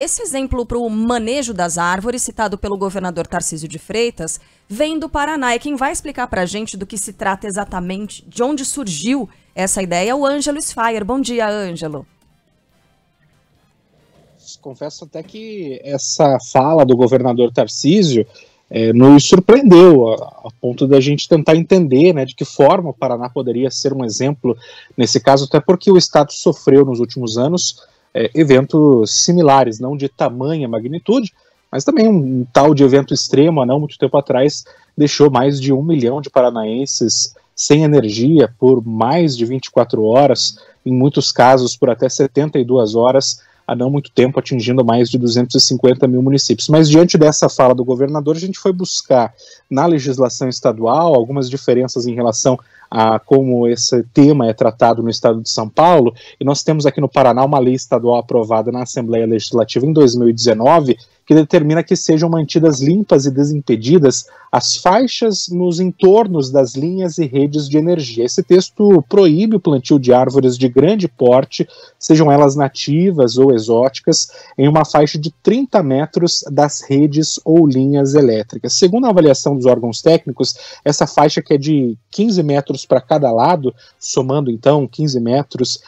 Esse exemplo para o manejo das árvores, citado pelo governador Tarcísio de Freitas, vem do Paraná. E quem vai explicar para a gente do que se trata exatamente, de onde surgiu essa ideia, é o Ângelo Sfayer. Bom dia, Ângelo. Confesso até que essa fala do governador Tarcísio nos surpreendeu, a ponto da gente tentar entender, né, de que forma o Paraná poderia ser um exemplo nesse caso, até porque o estado sofreu nos últimos anos eventos similares, não de tamanha magnitude, mas também um tal de evento extremo, há não muito tempo atrás, deixou mais de 1 milhão de paranaenses sem energia por mais de 24 horas, em muitos casos por até 72 horas, há não muito tempo, atingindo mais de 250 mil municípios. Mas diante dessa fala do governador, a gente foi buscar na legislação estadual algumas diferenças em relação a como esse tema é tratado no estado de São Paulo, e nós temos aqui no Paraná uma lei estadual aprovada na Assembleia Legislativa em 2019, que determina que sejam mantidas limpas e desimpedidas as faixas nos entornos das linhas e redes de energia. Esse texto proíbe o plantio de árvores de grande porte, sejam elas nativas ou exóticas, em uma faixa de 30 metros das redes ou linhas elétricas. Segundo a avaliação dos órgãos técnicos, essa faixa, que é de 15 metros para cada lado, somando então 15 metros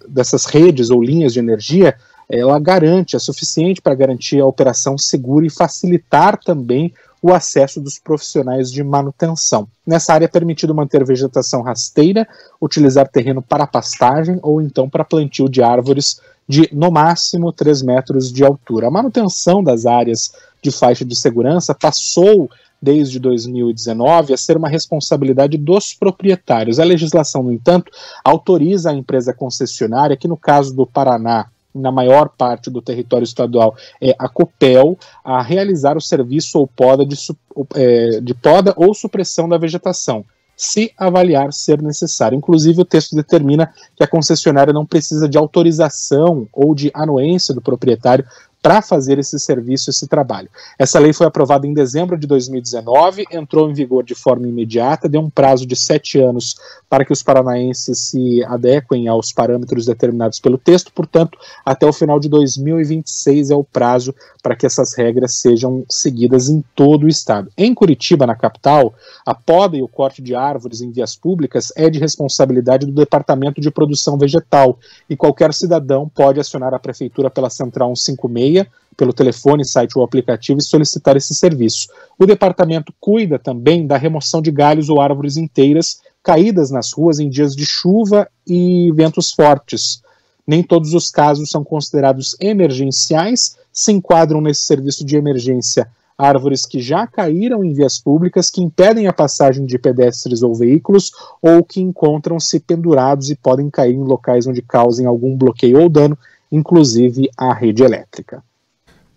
dessas redes ou linhas de energia, ela é suficiente para garantir a operação segura e facilitar também o acesso dos profissionais de manutenção. Nessa área é permitido manter vegetação rasteira, utilizar terreno para pastagem ou então para plantio de árvores de, no máximo, 3 metros de altura. A manutenção das áreas de faixa de segurança passou, desde 2019, a ser uma responsabilidade dos proprietários. A legislação, no entanto, autoriza a empresa concessionária, que no caso do Paraná, na maior parte do território estadual, é a Copel, a realizar o serviço ou poda de poda ou supressão da vegetação, se avaliar ser necessário. Inclusive, o texto determina que a concessionária não precisa de autorização ou de anuência do proprietário para fazer esse serviço, esse trabalho. Essa lei foi aprovada em dezembro de 2019, entrou em vigor de forma imediata, deu um prazo de 7 anos para que os paranaenses se adequem aos parâmetros determinados pelo texto, portanto, até o final de 2026 é o prazo para que essas regras sejam seguidas em todo o estado. Em Curitiba, na capital, a poda e o corte de árvores em vias públicas é de responsabilidade do Departamento de Produção Vegetal, e qualquer cidadão pode acionar a prefeitura pela Central 156, pelo telefone, site ou aplicativo, e solicitar esse serviço. O departamento cuida também da remoção de galhos ou árvores inteiras caídas nas ruas em dias de chuva e ventos fortes. Nem todos os casos são considerados emergenciais, se enquadram nesse serviço de emergência árvores que já caíram em vias públicas, que impedem a passagem de pedestres ou veículos, ou que encontram-se pendurados e podem cair em locais onde causem algum bloqueio ou dano, inclusive a rede elétrica.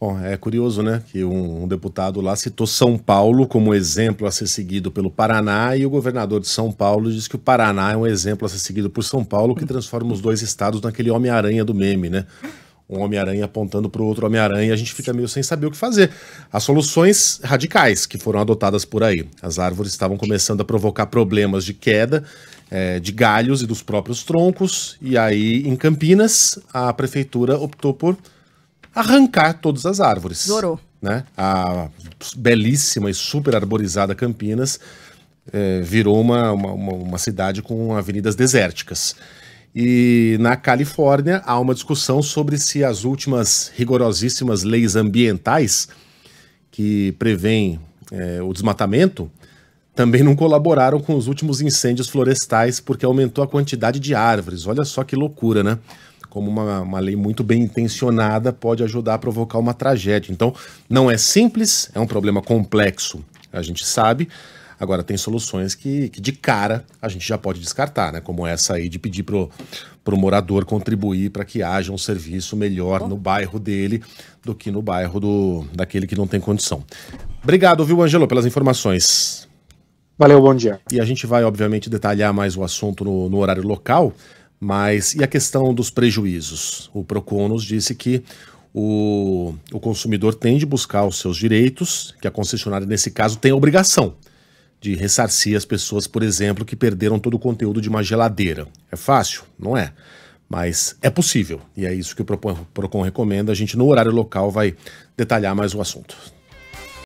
Bom, é curioso, né, que um deputado lá citou São Paulo como exemplo a ser seguido pelo Paraná, e o governador de São Paulo diz que o Paraná é um exemplo a ser seguido por São Paulo, que transforma os dois estados naquele Homem-Aranha do meme, né? Um Homem-Aranha apontando para o outro Homem-Aranha, e a gente fica meio sem saber o que fazer. As soluções radicais que foram adotadas por aí. As árvores estavam começando a provocar problemas de queda, de galhos e dos próprios troncos, e aí em Campinas a prefeitura optou por arrancar todas as árvores. Zorou. Né? A belíssima e super arborizada Campinas virou uma cidade com avenidas desérticas. E na Califórnia há uma discussão sobre se as últimas rigorosíssimas leis ambientais que prevêem o desmatamento também não colaboraram com os últimos incêndios florestais, porque aumentou a quantidade de árvores. Olha só que loucura, né? Como uma lei muito bem intencionada pode ajudar a provocar uma tragédia. Então, não é simples, é um problema complexo, a gente sabe. Agora, tem soluções que de cara a gente já pode descartar, né? Como essa aí de pedir pro morador contribuir para que haja um serviço melhor no bairro dele do que no bairro daquele que não tem condição. Obrigado, viu, Ângelo, pelas informações. Valeu, bom dia. E a gente vai, obviamente, detalhar mais o assunto no horário local, mas e a questão dos prejuízos? O Procon nos disse que o consumidor tem de buscar os seus direitos, que a concessionária, nesse caso, tem a obrigação de ressarcir as pessoas, por exemplo, que perderam todo o conteúdo de uma geladeira. É fácil? Não é. Mas é possível, e é isso que o Procon recomenda. A gente, no horário local, vai detalhar mais o assunto.